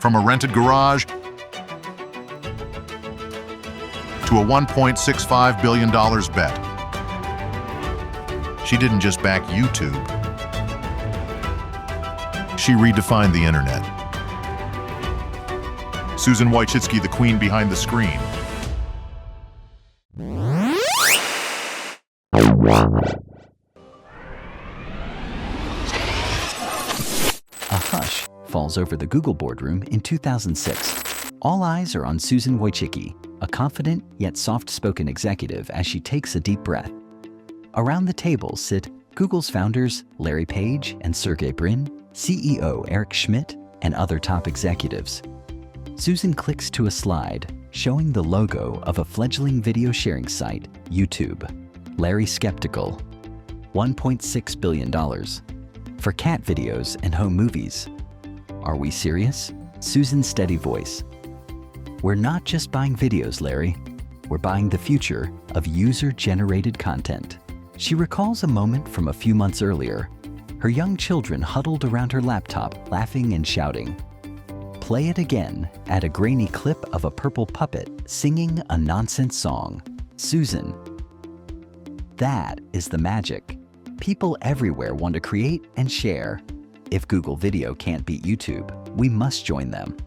From a rented garage to a $1.65 billion bet. She didn't just back YouTube. She redefined the internet. Susan Wojcicki, the queen behind the screen. A hush falls over the Google boardroom in 2006. All eyes are on Susan Wojcicki, a confident yet soft-spoken executive, as she takes a deep breath. Around the table sit Google's founders Larry Page and Sergey Brin, CEO Eric Schmidt, and other top executives. Susan clicks to a slide showing the logo of a fledgling video sharing site, YouTube. Larry skeptical. $1.6 billion. For cat videos and home movies. Are we serious? Susan's steady voice. We're not just buying videos, Larry. We're buying the future of user-generated content. She recalls a moment from a few months earlier. Her young children huddled around her laptop, laughing and shouting. Play it again at a grainy clip of a purple puppet singing a nonsense song. Susan. That is the magic. People everywhere want to create and share. If Google Video can't beat YouTube, we must join them.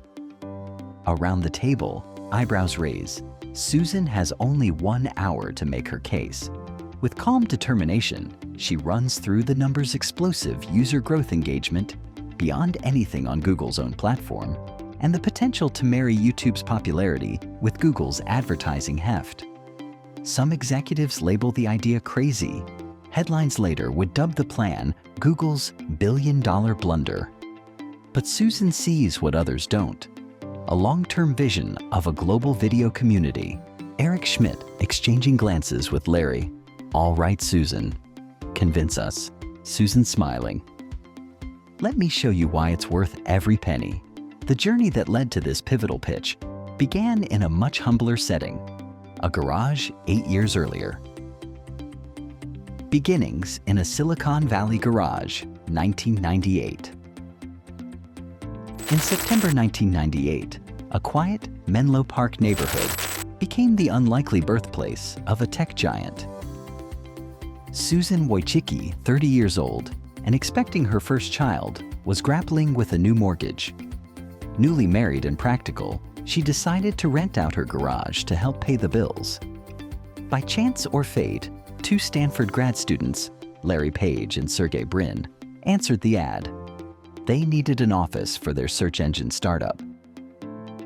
Around the table, eyebrows raise. Susan has only 1 hour to make her case. With calm determination, she runs through the numbers' explosive user growth engagement, beyond anything on Google's own platform, and the potential to marry YouTube's popularity with Google's advertising heft. Some executives label the idea crazy. Headlines later would dub the plan Google's billion-dollar blunder. But Susan sees what others don't. A long-term vision of a global video community. Eric Schmidt exchanging glances with Larry. All right, Susan. Convince us. Susan smiling. Let me show you why it's worth every penny. The journey that led to this pivotal pitch began in a much humbler setting, a garage 8 years earlier. Beginnings in a Silicon Valley garage, 1998. In September 1998, a quiet Menlo Park neighborhood became the unlikely birthplace of a tech giant. Susan Wojcicki, 30 years old, and expecting her first child, was grappling with a new mortgage. Newly married and practical, she decided to rent out her garage to help pay the bills. By chance or fate, 2 Stanford grad students, Larry Page and Sergey Brin, answered the ad. They needed an office for their search engine startup.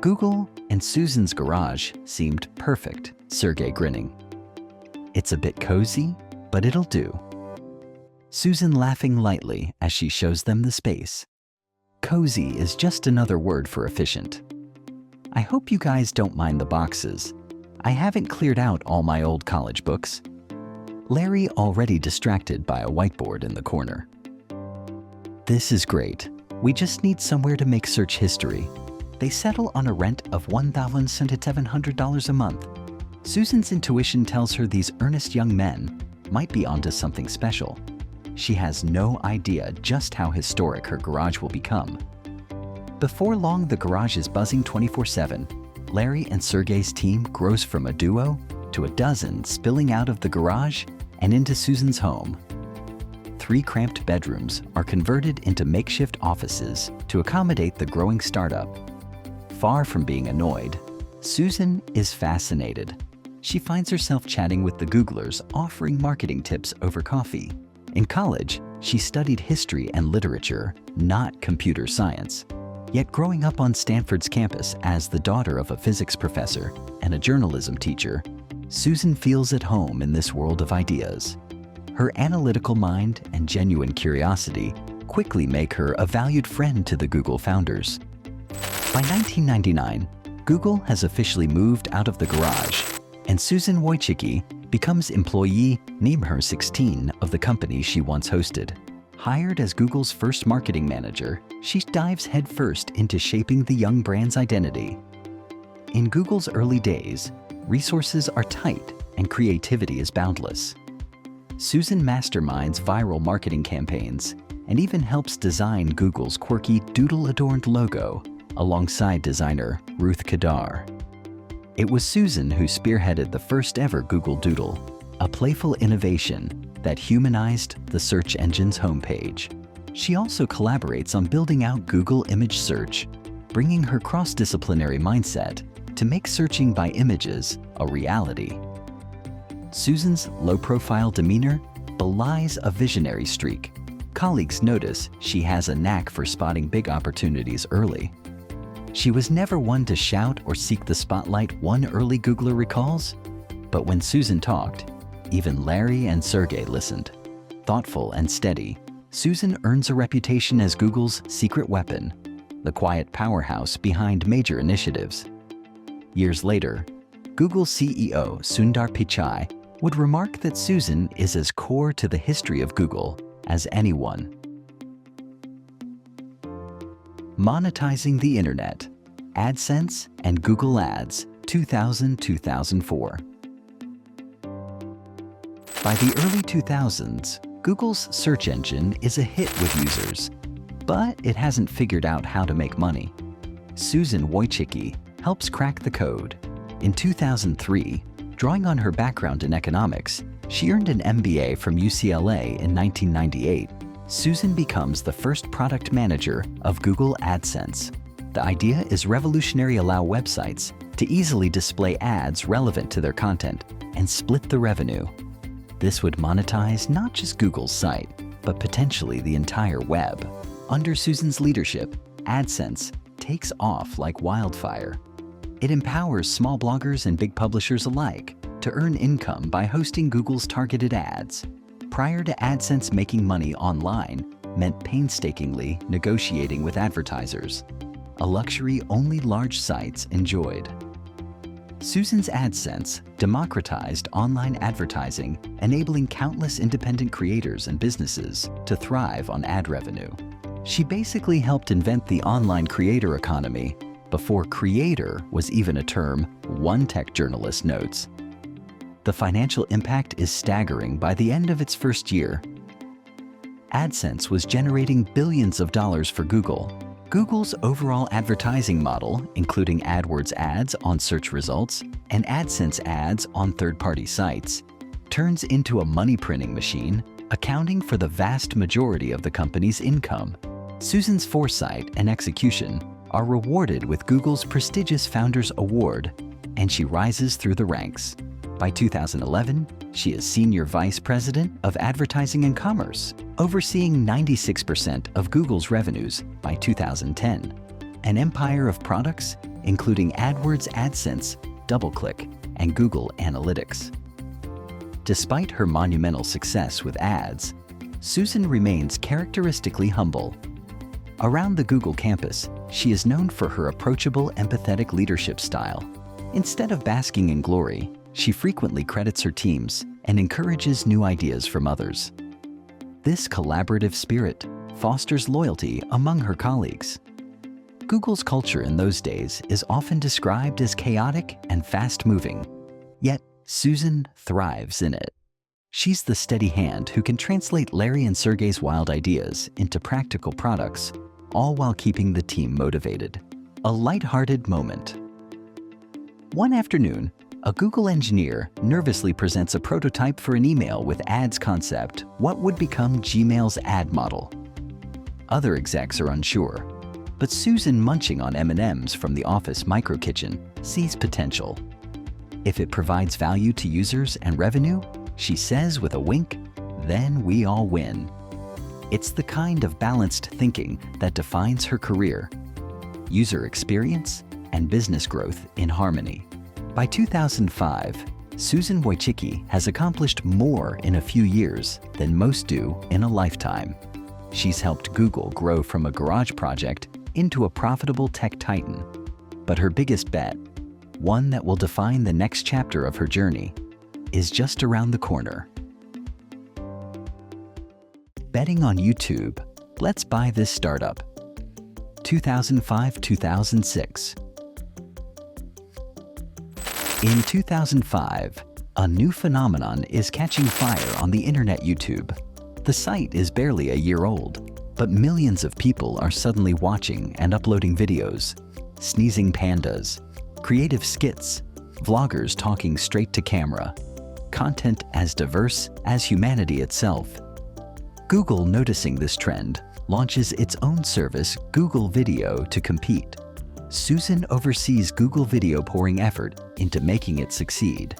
Google and Susan's garage seemed perfect, Sergey grinning. It's a bit cozy, but it'll do. Susan laughing lightly as she shows them the space. Cozy is just another word for efficient. I hope you guys don't mind the boxes. I haven't cleared out all my old college books. Larry already distracted by a whiteboard in the corner. This is great. We just need somewhere to make search history. They settle on a rent of $1,700 a month. Susan's intuition tells her these earnest young men might be onto something special. She has no idea just how historic her garage will become. Before long, the garage is buzzing 24/7. Larry and Sergey's team grows from a duo to a dozen, spilling out of the garage and into Susan's home. 3 cramped bedrooms are converted into makeshift offices to accommodate the growing startup. Far from being annoyed, Susan is fascinated. She finds herself chatting with the Googlers, offering marketing tips over coffee. In college, she studied history and literature, not computer science. Yet growing up on Stanford's campus as the daughter of a physics professor and a journalism teacher, Susan feels at home in this world of ideas. Her analytical mind and genuine curiosity quickly make her a valued friend to the Google founders. By 1999, Google has officially moved out of the garage, and Susan Wojcicki becomes employee number 16 of the company she once hosted. Hired as Google's first marketing manager, she dives headfirst into shaping the young brand's identity. In Google's early days, resources are tight and creativity is boundless. Susan masterminds viral marketing campaigns and even helps design Google's quirky doodle-adorned logo, alongside designer Ruth Kadar. It was Susan who spearheaded the first ever Google Doodle, a playful innovation that humanized the search engine's homepage. She also collaborates on building out Google Image Search, bringing her cross-disciplinary mindset to make searching by images a reality. Susan's low-profile demeanor belies a visionary streak. Colleagues notice she has a knack for spotting big opportunities early. She was never one to shout or seek the spotlight, one early Googler recalls. But when Susan talked, even Larry and Sergey listened. Thoughtful and steady, Susan earns a reputation as Google's secret weapon, the quiet powerhouse behind major initiatives. Years later, Google CEO Sundar Pichai would remark that Susan is as core to the history of Google as anyone. Monetizing the Internet, AdSense and Google Ads, 2000-2004. By the early 2000s, Google's search engine is a hit with users, but it hasn't figured out how to make money. Susan Wojcicki helps crack the code. In 2003, drawing on her background in economics, she earned an MBA from UCLA in 1998. Susan becomes the first product manager of Google AdSense. The idea is revolutionary: allow websites to easily display ads relevant to their content and split the revenue. This would monetize not just Google's site, but potentially the entire web. Under Susan's leadership, AdSense takes off like wildfire. It empowers small bloggers and big publishers alike to earn income by hosting Google's targeted ads. Prior to AdSense, making money online meant painstakingly negotiating with advertisers, a luxury only large sites enjoyed. Susan's AdSense democratized online advertising, enabling countless independent creators and businesses to thrive on ad revenue. She basically helped invent the online creator economy before creator was even a term, one tech journalist notes. The financial impact is staggering. By the end of its first year, AdSense was generating billions of dollars for Google. Google's overall advertising model, including AdWords ads on search results and AdSense ads on third-party sites, turns into a money-printing machine, accounting for the vast majority of the company's income. Susan's foresight and execution are rewarded with Google's prestigious Founders Award, and she rises through the ranks. By 2011, she is Senior Vice President of Advertising and Commerce, overseeing 96% of Google's revenues by 2010. An empire of products, including AdWords, AdSense, DoubleClick, and Google Analytics. Despite her monumental success with ads, Susan remains characteristically humble. Around the Google campus, she is known for her approachable, empathetic leadership style. Instead of basking in glory, she frequently credits her teams and encourages new ideas from others. This collaborative spirit fosters loyalty among her colleagues. Google's culture in those days is often described as chaotic and fast-moving, yet Susan thrives in it. She's the steady hand who can translate Larry and Sergey's wild ideas into practical products, all while keeping the team motivated. A lighthearted moment. One afternoon, a Google engineer nervously presents a prototype for an email with ads concept, what would become Gmail's ad model. Other execs are unsure, but Susan, munching on M&Ms from the office micro kitchen, sees potential. If it provides value to users and revenue, she says with a wink, then we all win. It's the kind of balanced thinking that defines her career. User experience and business growth in harmony. By 2005, Susan Wojcicki has accomplished more in a few years than most do in a lifetime. She's helped Google grow from a garage project into a profitable tech titan. But her biggest bet, one that will define the next chapter of her journey, is just around the corner. Betting on YouTube, let's buy this startup. 2005-2006. In 2005, a new phenomenon is catching fire on the internet YouTube. The site is barely a year old, but millions of people are suddenly watching and uploading videos. sneezing pandas, creative skits, vloggers talking straight to camera, content as diverse as humanity itself. Google, noticing this trend, launches its own service, Google Video, to compete. Susan oversees Google Video, pouring effort into making it succeed.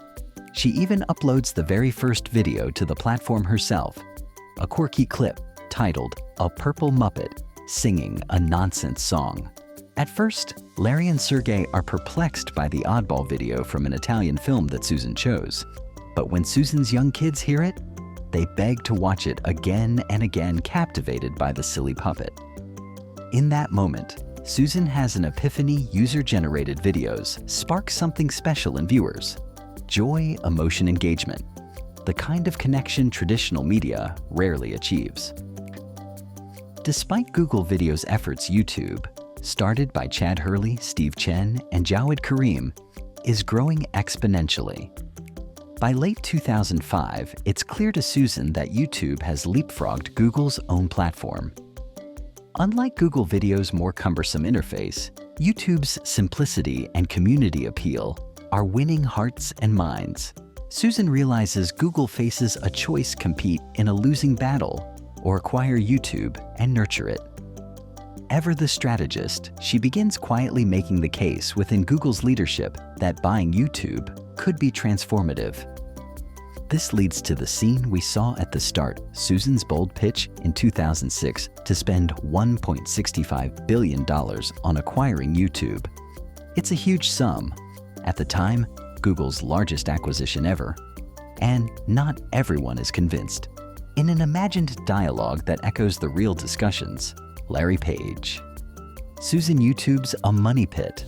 She even uploads the very first video to the platform herself, a quirky clip titled "A Purple Muppet Singing a Nonsense Song." At first, Larry and Sergey are perplexed by the oddball video from an Italian film that Susan chose. But when Susan's young kids hear it, they beg to watch it again and again, captivated by the silly puppet. In that moment, Susan has an epiphany. User-generated videos spark something special in viewers: joy, emotion, engagement, the kind of connection traditional media rarely achieves. Despite Google Video's efforts, YouTube, started by Chad Hurley, Steve Chen, and Jawed Karim, is growing exponentially. By late 2005, it's clear to Susan that YouTube has leapfrogged Google's own platform. Unlike Google Video's more cumbersome interface, YouTube's simplicity and community appeal are winning hearts and minds. Susan realizes Google faces a choice: compete in a losing battle or acquire YouTube and nurture it. Ever the strategist, she begins quietly making the case within Google's leadership that buying YouTube could be transformative. This leads to the scene we saw at the start: Susan's bold pitch in 2006 to spend $1.65 billion on acquiring YouTube. It's a huge sum. At the time, Google's largest acquisition ever. And not everyone is convinced. In an imagined dialogue that echoes the real discussions, Larry Page: "Susan, YouTube's a money pit.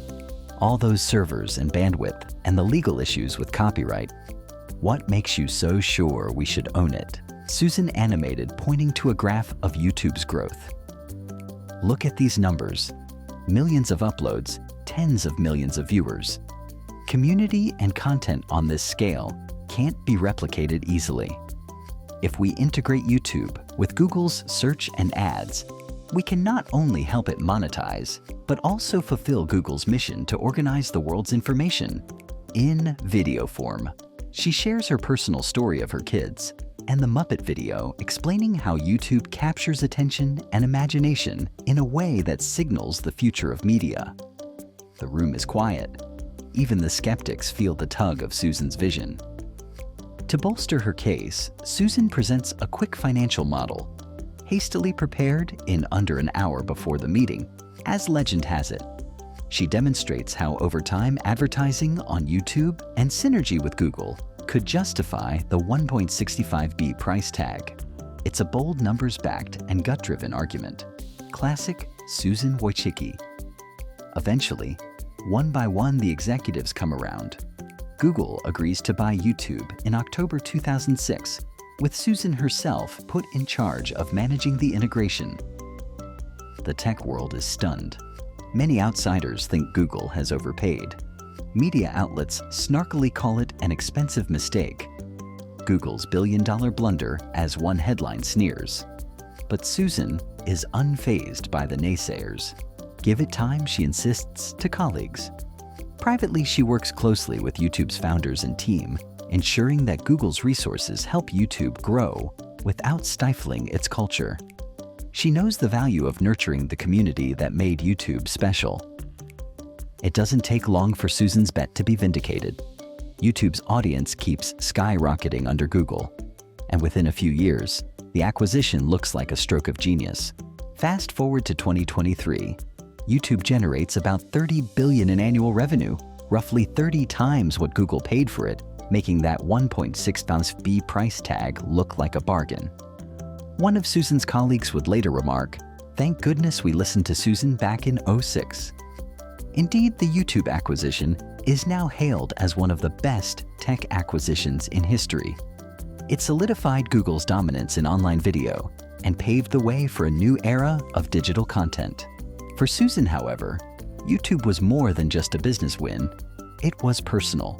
All those servers and bandwidth and the legal issues with copyright. What makes you so sure we should own it?" Susan animated, pointing to a graph of YouTube's growth. "Look at these numbers. Millions of uploads, tens of millions of viewers. Community and content on this scale can't be replicated easily. If we integrate YouTube with Google's search and ads, we can not only help it monetize, but also fulfill Google's mission to organize the world's information in video form." She shares her personal story of her kids and the Muppet video, explaining how YouTube captures attention and imagination in a way that signals the future of media. The room is quiet. Even the skeptics feel the tug of Susan's vision. To bolster her case, Susan presents a quick financial model, hastily prepared in under an hour before the meeting. As legend has it, she demonstrates how over time advertising on YouTube and synergy with Google could justify the $1.65 price tag. It's a bold, numbers-backed and gut-driven argument. Classic Susan Wojcicki. Eventually, one by one, the executives come around. Google agrees to buy YouTube in October 2006, with Susan herself put in charge of managing the integration. The tech world is stunned. Many outsiders think Google has overpaid. Media outlets snarkily call it an expensive mistake. Google's billion-dollar blunder, as one headline sneers. But Susan is unfazed by the naysayers. Give it time, she insists to colleagues. Privately, she works closely with YouTube's founders and team, ensuring that Google's resources help YouTube grow without stifling its culture. She knows the value of nurturing the community that made YouTube special. It doesn't take long for Susan's bet to be vindicated. YouTube's audience keeps skyrocketing under Google, and within a few years, the acquisition looks like a stroke of genius. Fast forward to 2023, YouTube generates about $30 billion in annual revenue, roughly 30 times what Google paid for it, making that $1.65 price tag look like a bargain. One of Susan's colleagues would later remark, "Thank goodness we listened to Susan back in '06. Indeed, the YouTube acquisition is now hailed as one of the best tech acquisitions in history. It solidified Google's dominance in online video and paved the way for a new era of digital content. For Susan, however, YouTube was more than just a business win. It was personal.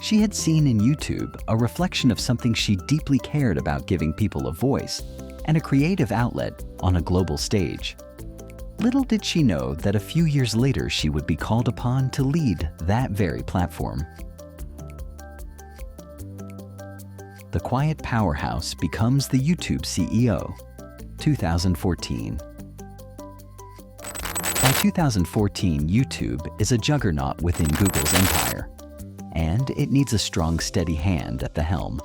She had seen in YouTube a reflection of something she deeply cared about: giving people a voice and a creative outlet on a global stage. Little did she know that a few years later she would be called upon to lead that very platform. The quiet powerhouse becomes the YouTube CEO. 2014. By 2014, YouTube is a juggernaut within Google's empire, and it needs a strong, steady hand at the helm.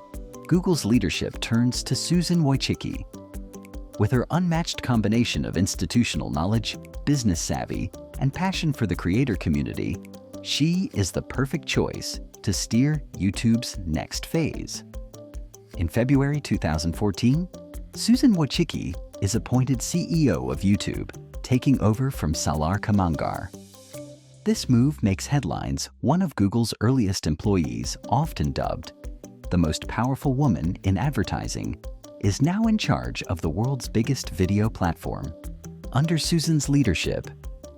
Google's leadership turns to Susan Wojcicki. With her unmatched combination of institutional knowledge, business savvy, and passion for the creator community, she is the perfect choice to steer YouTube's next phase. In February 2014, Susan Wojcicki is appointed CEO of YouTube, taking over from Salar Kamangar. This move makes headlines. One of Google's earliest employees, often dubbed the most powerful woman in advertising, is now in charge of the world's biggest video platform. Under Susan's leadership,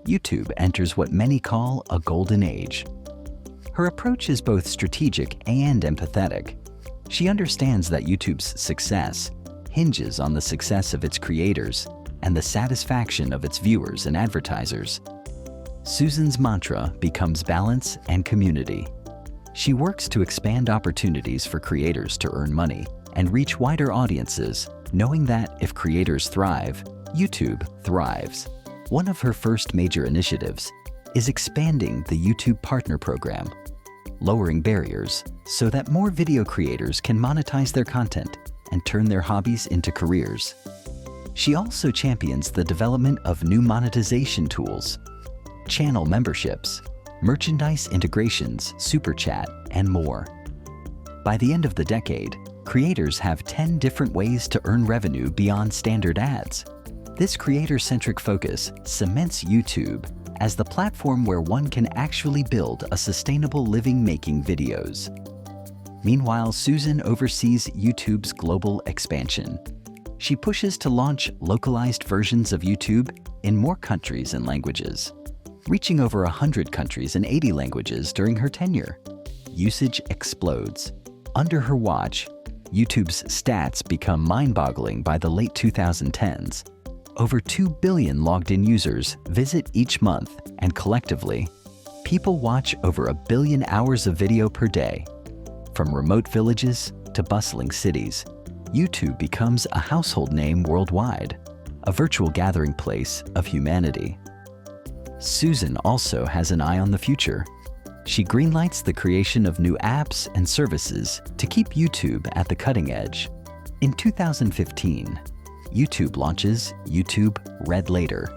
YouTube enters what many call a golden age. Her approach is both strategic and empathetic. She understands that YouTube's success hinges on the success of its creators and the satisfaction of its viewers and advertisers. Susan's mantra becomes balance and community. She works to expand opportunities for creators to earn money and reach wider audiences, knowing that if creators thrive, YouTube thrives. One of her first major initiatives is expanding the YouTube Partner Program, lowering barriers so that more video creators can monetize their content and turn their hobbies into careers. She also champions the development of new monetization tools, channel memberships, merchandise integrations, super chat, and more. By the end of the decade, creators have 10 different ways to earn revenue beyond standard ads. This creator-centric focus cements YouTube as the platform where one can actually build a sustainable living making videos. Meanwhile, Susan oversees YouTube's global expansion. She pushes to launch localized versions of YouTube in more countries and languages, reaching over 100 countries and 80 languages during her tenure. Usage explodes. Under her watch, YouTube's stats become mind-boggling by the late 2010s. Over 2 billion logged-in users visit each month, and collectively, people watch over 1 billion hours of video per day. From remote villages to bustling cities, YouTube becomes a household name worldwide, a virtual gathering place of humanity. Susan also has an eye on the future. She greenlights the creation of new apps and services to keep YouTube at the cutting edge. In 2015, YouTube launches YouTube Red Later.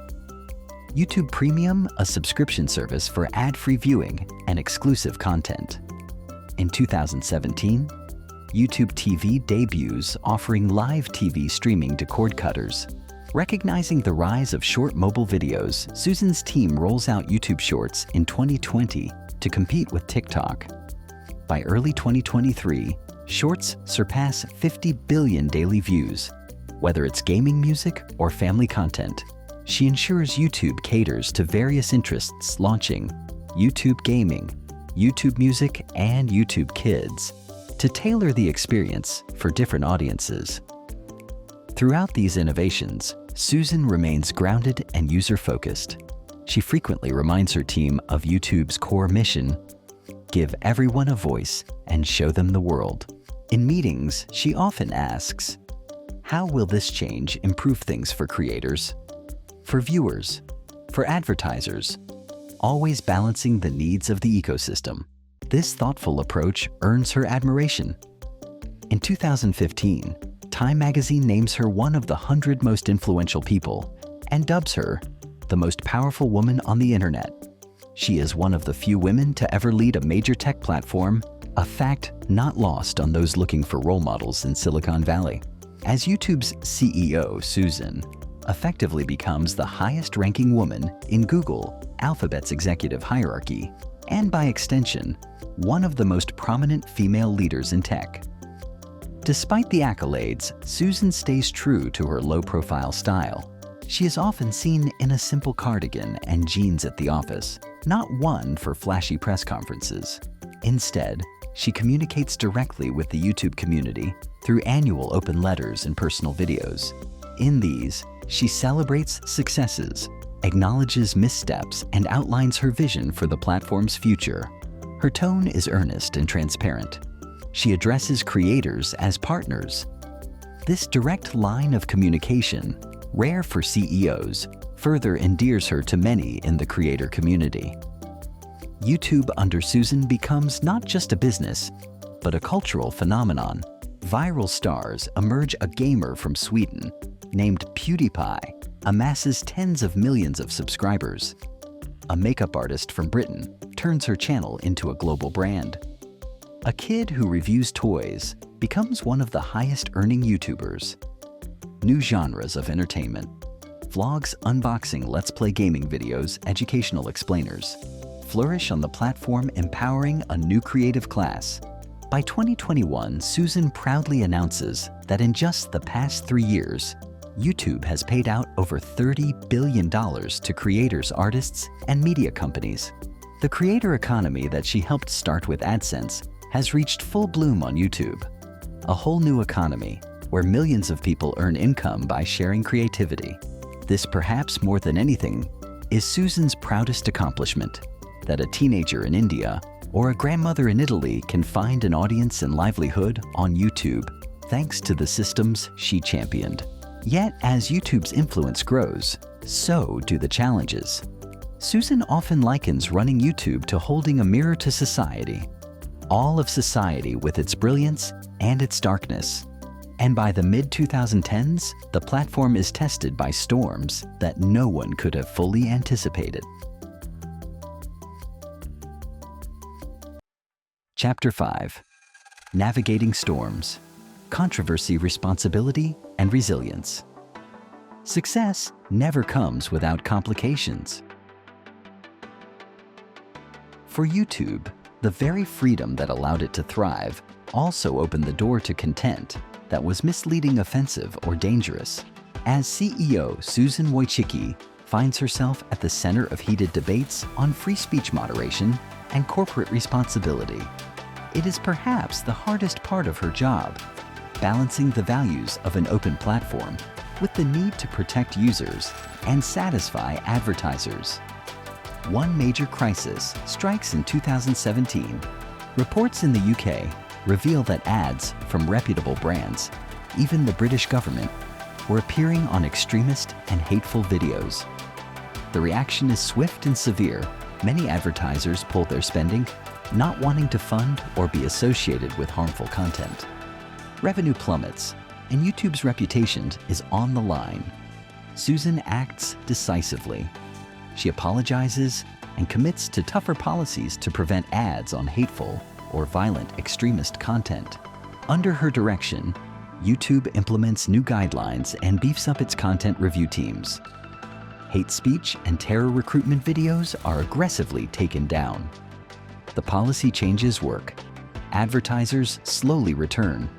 YouTube Premium, a subscription service for ad-free viewing and exclusive content. In 2017, YouTube TV debuts, offering live TV streaming to cord cutters. Recognizing the rise of short mobile videos, Susan's team rolls out YouTube Shorts in 2020 to compete with TikTok. By early 2023, Shorts surpass 50 billion daily views. Whether it's gaming, music, or family content, she ensures YouTube caters to various interests, launching YouTube Gaming, YouTube Music, and YouTube Kids to tailor the experience for different audiences. Throughout these innovations, Susan remains grounded and user-focused. She frequently reminds her team of YouTube's core mission: give everyone a voice and show them the world. In meetings, she often asks, how will this change improve things for creators, for viewers, for advertisers, always balancing the needs of the ecosystem? This thoughtful approach earns her admiration. In 2015, Time magazine names her one of the 100 most influential people and dubs her the most powerful woman on the internet. She is one of the few women to ever lead a major tech platform, a fact not lost on those looking for role models in Silicon Valley. As YouTube's CEO, Susan effectively becomes the highest-ranking woman in Google Alphabet's executive hierarchy, and by extension, one of the most prominent female leaders in tech. Despite the accolades, Susan stays true to her low-profile style. She is often seen in a simple cardigan and jeans at the office, not one for flashy press conferences. Instead, she communicates directly with the YouTube community through annual open letters and personal videos. In these, she celebrates successes, acknowledges missteps, and outlines her vision for the platform's future. Her tone is earnest and transparent. She addresses creators as partners. This direct line of communication, rare for CEOs, further endears her to many in the creator community. YouTube under Susan becomes not just a business, but a cultural phenomenon. Viral stars emerge. A gamer from Sweden named PewDiePie amasses tens of millions of subscribers. A makeup artist from Britain turns her channel into a global brand. A kid who reviews toys becomes one of the highest-earning YouTubers. New genres of entertainment: vlogs, unboxing, let's play gaming videos, educational explainers, flourish on the platform, empowering a new creative class. By 2021, Susan proudly announces that in just the past 3 years, YouTube has paid out over $30 billion to creators, artists, and media companies. The creator economy that she helped start with AdSense has reached full bloom on YouTube. A whole new economy where millions of people earn income by sharing creativity. This, perhaps more than anything, is Susan's proudest accomplishment, that a teenager in India or a grandmother in Italy can find an audience and livelihood on YouTube thanks to the systems she championed. Yet, as YouTube's influence grows, so do the challenges. Susan often likens running YouTube to holding a mirror to society, all of society with its brilliance and its darkness. And by the mid-2010s, the platform is tested by storms that no one could have fully anticipated. Chapter 5. Navigating Storms: Controversy, Responsibility, and Resilience. Success never comes without complications. For YouTube, the very freedom that allowed it to thrive also opened the door to content that was misleading, offensive, or dangerous. As CEO, Susan Wojcicki finds herself at the center of heated debates on free speech moderation and corporate responsibility. It is perhaps the hardest part of her job, balancing the values of an open platform with the need to protect users and satisfy advertisers. One major crisis strikes in 2017. Reports in the UK reveal that ads from reputable brands, even the British government, were appearing on extremist and hateful videos. The reaction is swift and severe. Many advertisers pull their spending, not wanting to fund or be associated with harmful content. Revenue plummets, and YouTube's reputation is on the line. Susan acts decisively. She apologizes and commits to tougher policies to prevent ads on hateful or violent extremist content. Under her direction, YouTube implements new guidelines and beefs up its content review teams. Hate speech and terror recruitment videos are aggressively taken down. The policy changes work. Advertisers slowly return,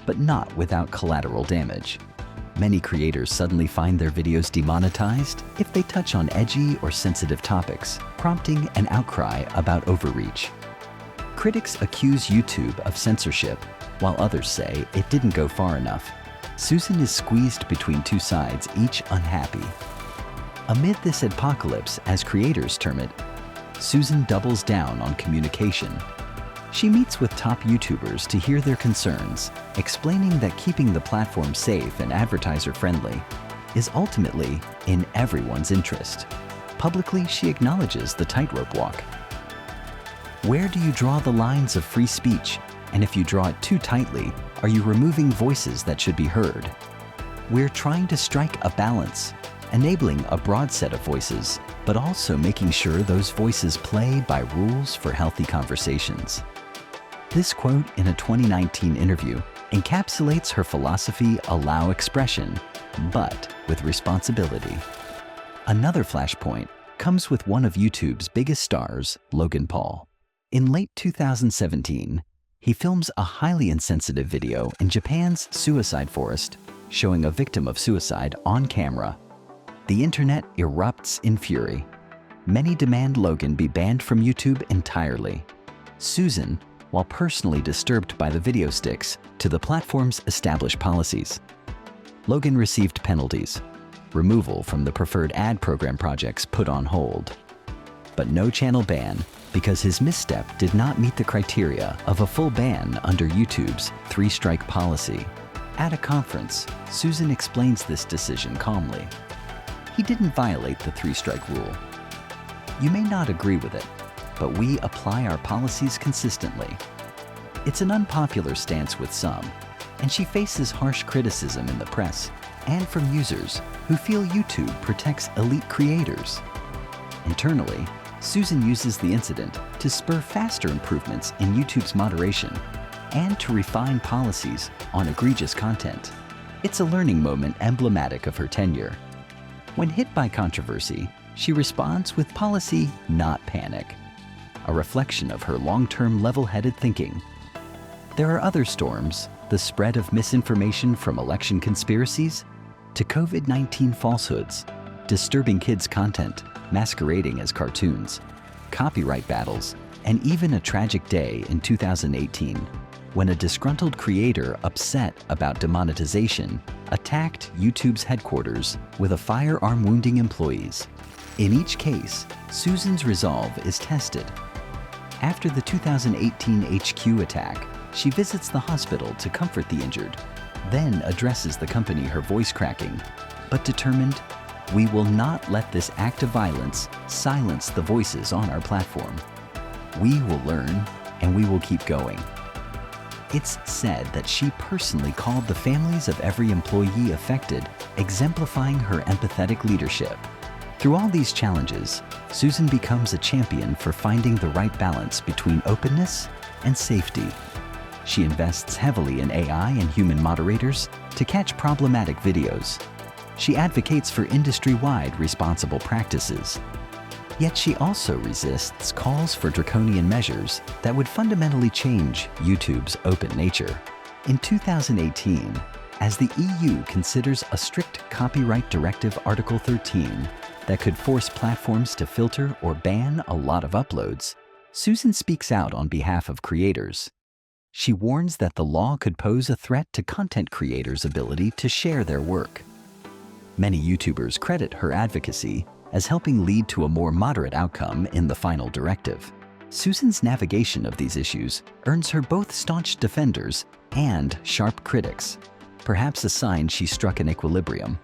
but not without collateral damage. Many creators suddenly find their videos demonetized if they touch on edgy or sensitive topics, prompting an outcry about overreach. Critics accuse YouTube of censorship, while others say it didn't go far enough. Susan is squeezed between two sides, each unhappy. Amid this apocalypse, as creators term it, Susan doubles down on communication. She meets with top YouTubers to hear their concerns, explaining that keeping the platform safe and advertiser-friendly is ultimately in everyone's interest. Publicly, she acknowledges the tightrope walk. Where do you draw the lines of free speech? And if you draw it too tightly, are you removing voices that should be heard? We're trying to strike a balance, enabling a broad set of voices, but also making sure those voices play by rules for healthy conversations. This quote in a 2019 interview encapsulates her philosophy: allow expression, but with responsibility. Another flashpoint comes with one of YouTube's biggest stars, Logan Paul. In late 2017, he films a highly insensitive video in Japan's suicide forest, showing a victim of suicide on camera. The internet erupts in fury. Many demand Logan be banned from YouTube entirely. Susan, while personally disturbed by the video, sticks to the platform's established policies. Logan received penalties, removal from the preferred ad program projects put on hold. But no channel ban because his misstep did not meet the criteria of a full ban under YouTube's three-strike policy. At a conference, Susan explains this decision calmly. He didn't violate the three-strike rule. You may not agree with it, but we apply our policies consistently. It's an unpopular stance with some, and she faces harsh criticism in the press and from users who feel YouTube protects elite creators. Internally, Susan uses the incident to spur faster improvements in YouTube's moderation and to refine policies on egregious content. It's a learning moment emblematic of her tenure. When hit by controversy, she responds with policy, not panic, a reflection of her long-term level-headed thinking. There are other storms, the spread of misinformation from election conspiracies to COVID-19 falsehoods, disturbing kids' content masquerading as cartoons, copyright battles, and even a tragic day in 2018 when a disgruntled creator upset about demonetization attacked YouTube's headquarters with a firearm wounding employees. In each case, Susan's resolve is tested. After the 2018 HQ attack, she visits the hospital to comfort the injured, then addresses the company her voice cracking, but determined, we will not let this act of violence silence the voices on our platform. We will learn, and we will keep going. It's said that she personally called the families of every employee affected, exemplifying her empathetic leadership. Through all these challenges, Susan becomes a champion for finding the right balance between openness and safety. She invests heavily in AI and human moderators to catch problematic videos. She advocates for industry-wide responsible practices. Yet she also resists calls for draconian measures that would fundamentally change YouTube's open nature. In 2018, as the EU considers a strict copyright directive Article 13 that could force platforms to filter or ban a lot of uploads, Susan speaks out on behalf of creators. She warns that the law could pose a threat to content creators' ability to share their work. Many YouTubers credit her advocacy as helping lead to a more moderate outcome in the final directive. Susan's navigation of these issues earns her both staunch defenders and sharp critics, perhaps a sign she struck an equilibrium.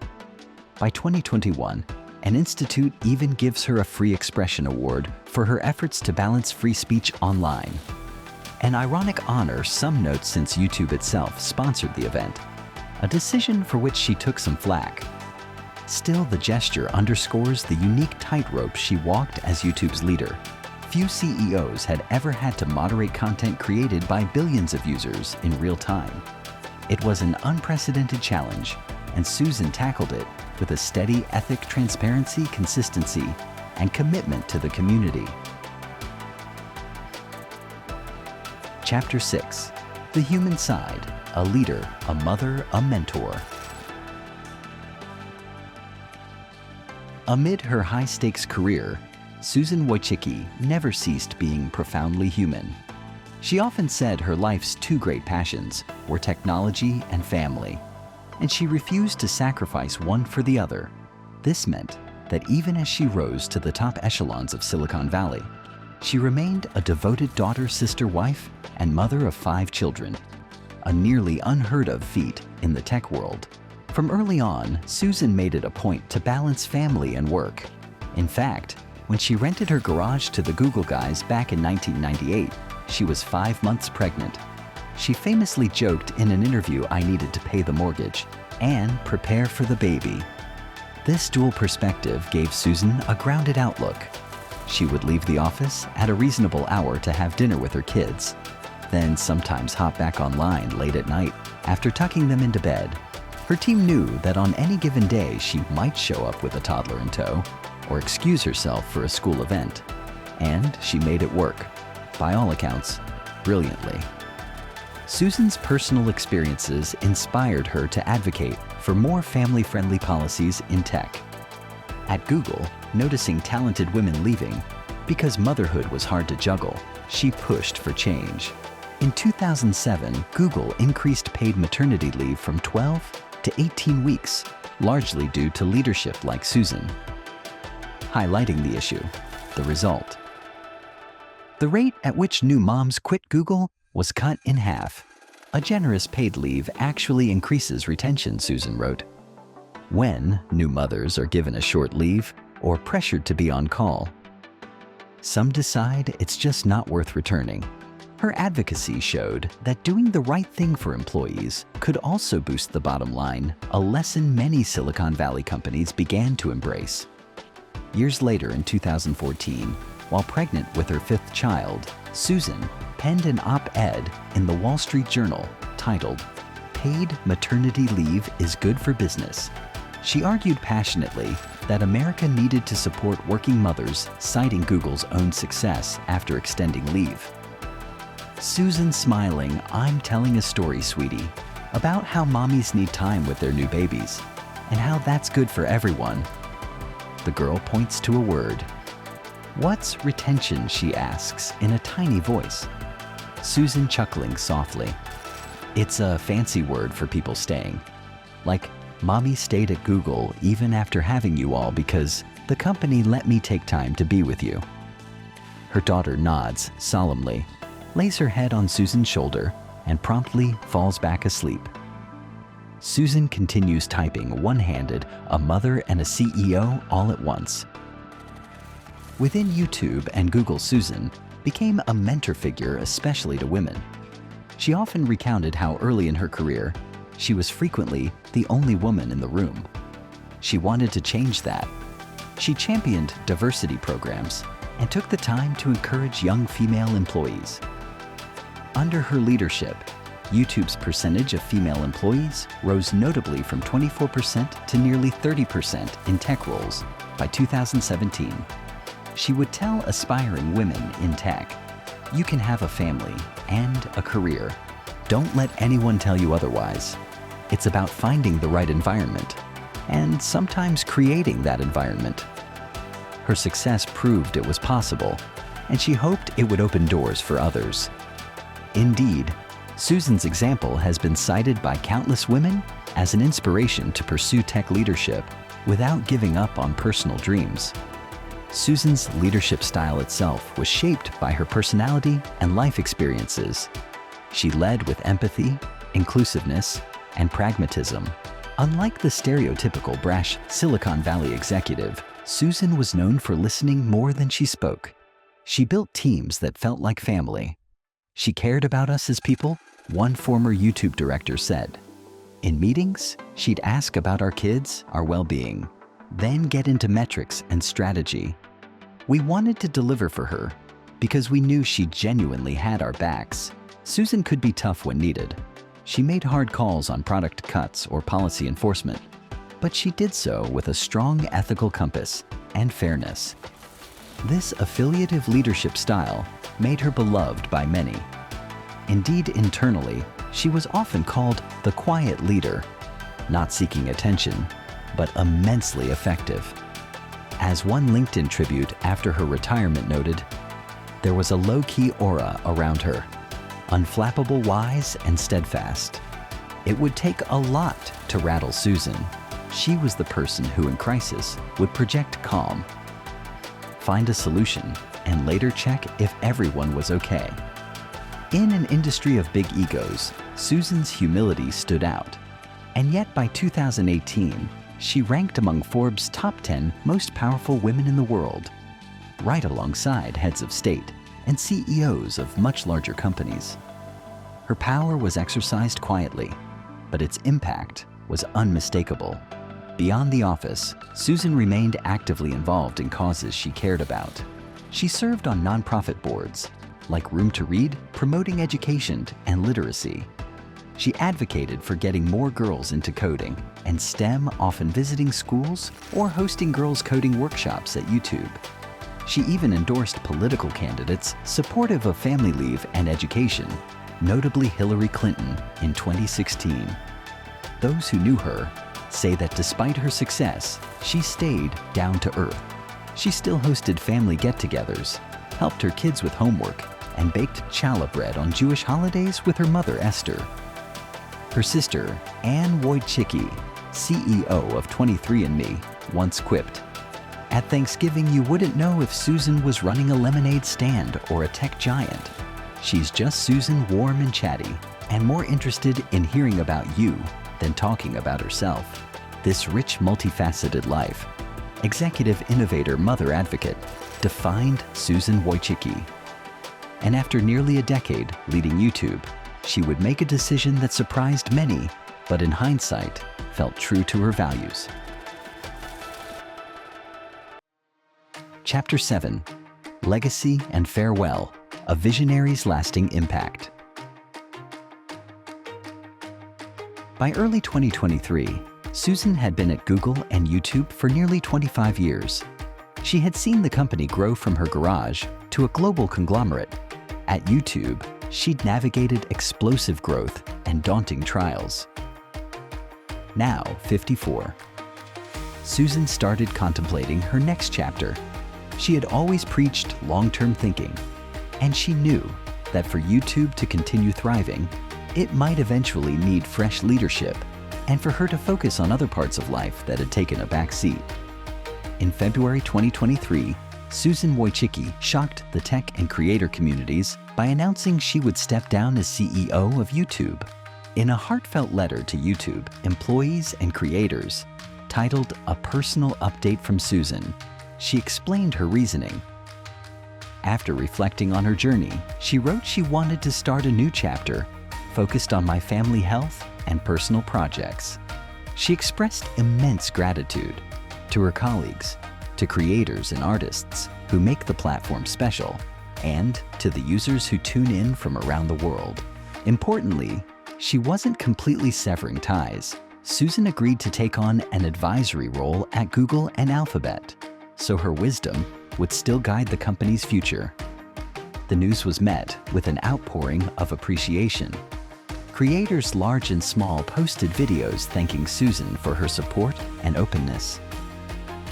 By 2021, an institute even gives her a Free Expression Award for her efforts to balance free speech online. An ironic honor some note since YouTube itself sponsored the event, a decision for which she took some flack. Still, the gesture underscores the unique tightrope she walked as YouTube's leader. Few CEOs had ever had to moderate content created by billions of users in real time. It was an unprecedented challenge, and Susan tackled it with a steady ethic, transparency, consistency, and commitment to the community. Chapter 6. The Human Side. A leader, a mother, a mentor. Amid her high-stakes career, Susan Wojcicki never ceased being profoundly human. She often said her life's two great passions were technology and family, and she refused to sacrifice one for the other. This meant that even as she rose to the top echelons of Silicon Valley, she remained a devoted daughter, sister, wife, and mother of 5 children, a nearly unheard-of feat in the tech world. From early on, Susan made it a point to balance family and work. In fact, when she rented her garage to the Google guys back in 1998, she was 5 months pregnant. She famously joked in an interview, "I needed to pay the mortgage and prepare for the baby." This dual perspective gave Susan a grounded outlook. She would leave the office at a reasonable hour to have dinner with her kids, then sometimes hop back online late at night after tucking them into bed. Her team knew that on any given day she might show up with a toddler in tow or excuse herself for a school event, and she made it work, by all accounts, brilliantly. Susan's personal experiences inspired her to advocate for more family-friendly policies in tech. At Google, noticing talented women leaving because motherhood was hard to juggle, she pushed for change. In 2007, Google increased paid maternity leave from 12 to 18 weeks, largely due to leadership like Susan. Highlighting the issue, the result. The rate at which new moms quit Google was cut in half. A generous paid leave actually increases retention, Susan wrote. When new mothers are given a short leave or pressured to be on call, some decide it's just not worth returning. Her advocacy showed that doing the right thing for employees could also boost the bottom line, a lesson many Silicon Valley companies began to embrace. Years later, in 2014, while pregnant with her 5th child, Susan penned an op-ed in the Wall Street Journal titled, "Paid Maternity Leave is Good for Business." She argued passionately that America needed to support working mothers, citing Google's own success after extending leave. Susan smiling, "I'm telling a story, sweetie, about how mommies need time with their new babies and how that's good for everyone." The girl points to a word. "What's retention?" she asks in a tiny voice. Susan chuckling softly. "It's a fancy word for people staying. Like, mommy stayed at Google even after having you all because the company let me take time to be with you." Her daughter nods solemnly, lays her head on Susan's shoulder, and promptly falls back asleep. Susan continues typing one-handed, a mother and a CEO all at once. Within YouTube and Google, Susan became a mentor figure, especially to women. She often recounted how early in her career, she was frequently the only woman in the room. She wanted to change that. She championed diversity programs and took the time to encourage young female employees. Under her leadership, YouTube's percentage of female employees rose notably from 24% to nearly 30% in tech roles by 2017. She would tell aspiring women in tech, "You can have a family and a career. Don't let anyone tell you otherwise. It's about finding the right environment and sometimes creating that environment." Her success proved it was possible, and she hoped it would open doors for others. Indeed, Susan's example has been cited by countless women as an inspiration to pursue tech leadership without giving up on personal dreams. Susan's leadership style itself was shaped by her personality and life experiences. She led with empathy, inclusiveness, and pragmatism. Unlike the stereotypical brash Silicon Valley executive, Susan was known for listening more than she spoke. She built teams that felt like family. "She cared about us as people," one former YouTube director said. In meetings, she'd ask about our kids, our well-being, then get into metrics and strategy. We wanted to deliver for her because we knew she genuinely had our backs. Susan could be tough when needed. She made hard calls on product cuts or policy enforcement, but she did so with a strong ethical compass and fairness. This affiliative leadership style made her beloved by many. Indeed, internally, she was often called the quiet leader, not seeking attention, but immensely effective. As one LinkedIn tribute after her retirement noted, "There was a low-key aura around her, unflappable, wise, and steadfast. It would take a lot to rattle Susan. She was the person who, in crisis, would project calm, find a solution, and later check if everyone was okay." In an industry of big egos, Susan's humility stood out. And yet by 2018, she ranked among Forbes' top 10 most powerful women in the world, right alongside heads of state and CEOs of much larger companies. Her power was exercised quietly, but its impact was unmistakable. Beyond the office, Susan remained actively involved in causes she cared about. She served on nonprofit boards, like Room to Read, promoting education and literacy. She advocated for getting more girls into coding, and STEM, often visiting schools or hosting girls' coding workshops at YouTube. She even endorsed political candidates supportive of family leave and education, notably Hillary Clinton in 2016. Those who knew her say that despite her success, she stayed down to earth. She still hosted family get-togethers, helped her kids with homework, and baked challah bread on Jewish holidays with her mother, Esther. Her sister, Anne Wojcicki, CEO of 23andMe, once quipped, "At Thanksgiving, you wouldn't know if Susan was running a lemonade stand or a tech giant. She's just Susan, warm and chatty, and more interested in hearing about you than talking about herself." This rich, multifaceted life, executive innovator, mother advocate, defined Susan Wojcicki. And after nearly a decade leading YouTube, she would make a decision that surprised many, but in hindsight, felt true to her values. Chapter 7: Legacy and Farewell, a Visionary's Lasting Impact. By early 2023, Susan had been at Google and YouTube for nearly 25 years. She had seen the company grow from her garage to a global conglomerate. At YouTube, she'd navigated explosive growth and daunting trials. Now 54, Susan started contemplating her next chapter. She had always preached long-term thinking, and she knew that for YouTube to continue thriving, it might eventually need fresh leadership and for her to focus on other parts of life that had taken a back seat. In February 2023, Susan Wojcicki shocked the tech and creator communities by announcing she would step down as CEO of YouTube. In a heartfelt letter to YouTube employees and creators, titled "A Personal Update from Susan," she explained her reasoning. After reflecting on her journey, she wrote she wanted to start a new chapter focused on my family health and personal projects. She expressed immense gratitude to her colleagues, to creators and artists who make the platform special, and to the users who tune in from around the world. Importantly, she wasn't completely severing ties. Susan agreed to take on an advisory role at Google and Alphabet, so her wisdom would still guide the company's future. The news was met with an outpouring of appreciation. Creators large and small posted videos thanking Susan for her support and openness.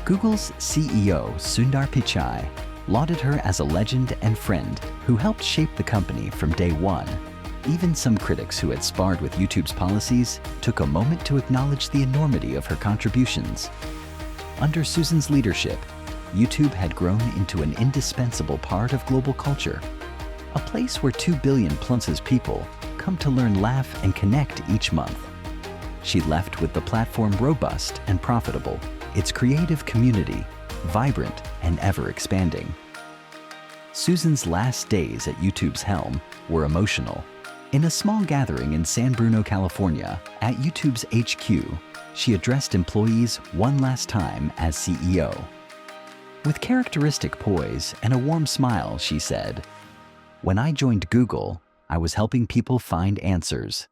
Google's CEO Sundar Pichai lauded her as a legend and friend who helped shape the company from day one. Even some critics who had sparred with YouTube's policies took a moment to acknowledge the enormity of her contributions. Under Susan's leadership, YouTube had grown into an indispensable part of global culture, a place where 2 billion plus people come to learn, laugh, and connect each month. She left with the platform robust and profitable, its creative community vibrant and ever-expanding. Susan's last days at YouTube's helm were emotional. In a small gathering in San Bruno, California, at YouTube's HQ, she addressed employees one last time as CEO. With characteristic poise and a warm smile, she said, "When I joined Google, I was helping people find answers.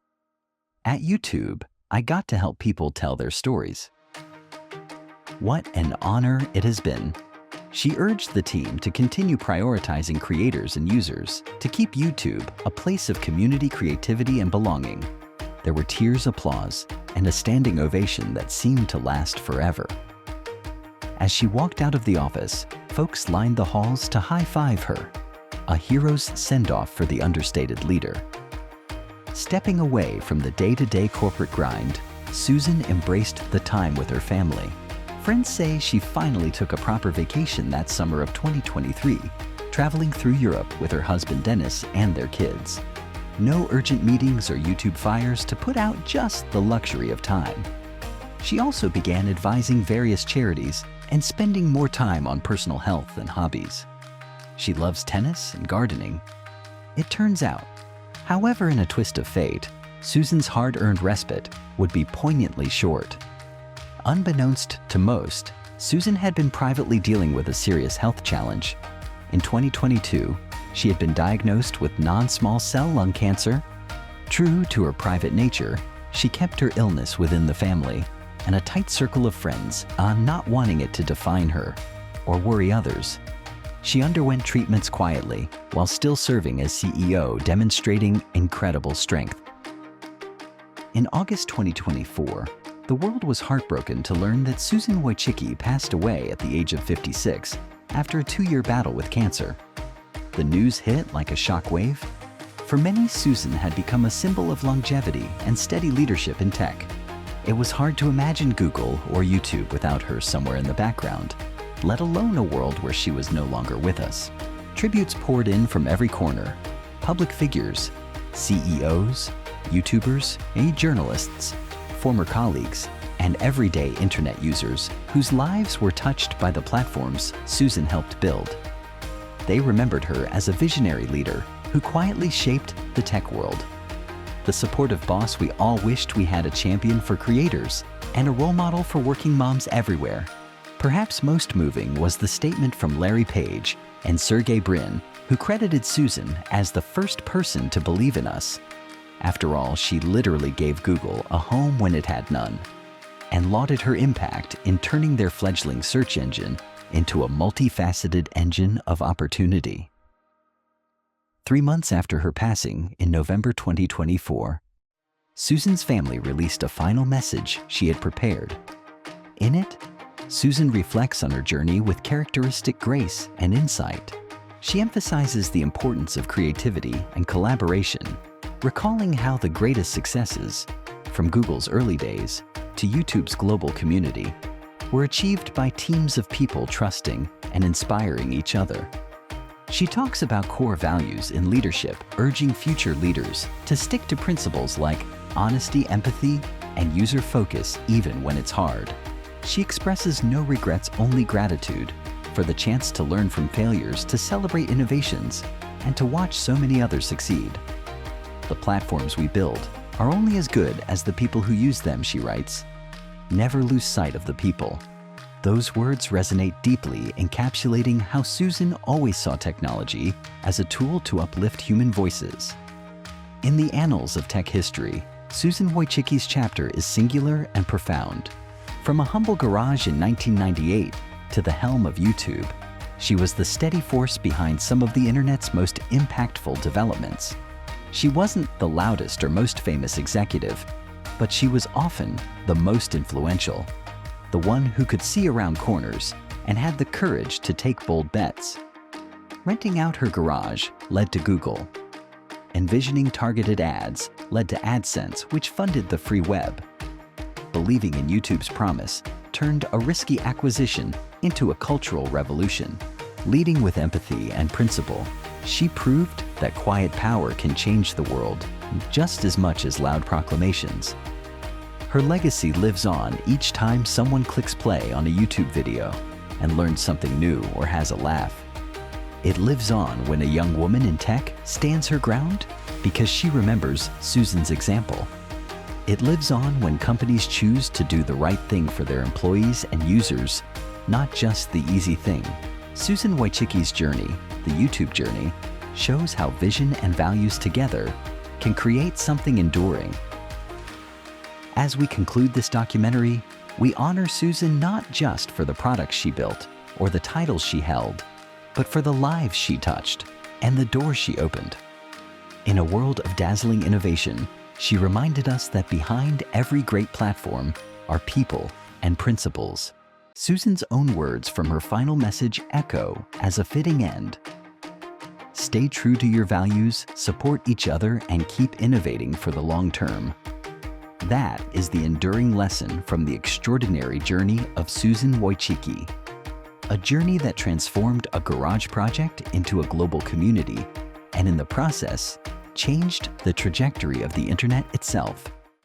At YouTube, I got to help people tell their stories." What an honor it has been. She urged the team to continue prioritizing creators and users to keep YouTube a place of community creativity and belonging. There were tears, applause, and a standing ovation that seemed to last forever. As she walked out of the office, folks lined the halls to high-five her, a hero's send-off for the understated leader. Stepping away from the day-to-day corporate grind, Susan embraced the time with her family. Friends say she finally took a proper vacation that summer of 2023, traveling through Europe with her husband Dennis and their kids. No urgent meetings or YouTube fires to put out, just the luxury of time. She also began advising various charities and spending more time on personal health and hobbies. She loves tennis and gardening. It turns out, however, in a twist of fate, Susan's hard-earned respite would be poignantly short. Unbeknownst to most, Susan had been privately dealing with a serious health challenge. In 2022, she had been diagnosed with non-small cell lung cancer. True to her private nature, she kept her illness within the family and a tight circle of friends, not wanting it to define her or worry others. She underwent treatments quietly while still serving as CEO, demonstrating incredible strength. In August 2024, the world was heartbroken to learn that Susan Wojcicki passed away at the age of 56 after a 2-year battle with cancer. The news hit like a shockwave. For many, Susan had become a symbol of longevity and steady leadership in tech. It was hard to imagine Google or YouTube without her somewhere in the background, let alone a world where she was no longer with us. Tributes poured in from every corner. Public figures, CEOs, YouTubers, journalists, former colleagues, and everyday internet users whose lives were touched by the platforms Susan helped build. They remembered her as a visionary leader who quietly shaped the tech world. The supportive boss we all wished we had, a champion for creators and a role model for working moms everywhere. Perhaps most moving was the statement from Larry Page and Sergey Brin, who credited Susan as the first person to believe in us. After all, she literally gave Google a home when it had none, and lauded her impact in turning their fledgling search engine into a multifaceted engine of opportunity. 3 months after her passing, in November 2024, Susan's family released a final message she had prepared. In it, Susan reflects on her journey with characteristic grace and insight. She emphasizes the importance of creativity and collaboration, recalling how the greatest successes, from Google's early days to YouTube's global community, were achieved by teams of people trusting and inspiring each other. She talks about core values in leadership, urging future leaders to stick to principles like honesty, empathy, and user focus even when it's hard. She expresses no regrets, only gratitude for the chance to learn from failures, to celebrate innovations, and to watch so many others succeed. The platforms we build are only as good as the people who use them, she writes. Never lose sight of the people. Those words resonate deeply, encapsulating how Susan always saw technology as a tool to uplift human voices. In the annals of tech history, Susan Wojcicki's chapter is singular and profound. From a humble garage in 1998 to the helm of YouTube, she was the steady force behind some of the internet's most impactful developments. She wasn't the loudest or most famous executive, but she was often the most influential, the one who could see around corners and had the courage to take bold bets. Renting out her garage led to Google. Envisioning targeted ads led to AdSense, which funded the free web. Believing in YouTube's promise turned a risky acquisition into a cultural revolution. Leading with empathy and principle, she proved that quiet power can change the world just as much as loud proclamations. Her legacy lives on each time someone clicks play on a YouTube video and learns something new or has a laugh. It lives on when a young woman in tech stands her ground because she remembers Susan's example. It lives on when companies choose to do the right thing for their employees and users, not just the easy thing. Susan Wojcicki's journey, the YouTube journey, shows how vision and values together can create something enduring. As we conclude this documentary, we honor Susan not just for the products she built or the titles she held, but for the lives she touched and the doors she opened. In a world of dazzling innovation, she reminded us that behind every great platform are people and principles. Susan's own words from her final message echo as a fitting end. Stay true to your values, support each other, and keep innovating for the long term. That is the enduring lesson from the extraordinary journey of Susan Wojcicki. A journey that transformed a garage project into a global community, and in the process, changed the trajectory of the internet itself.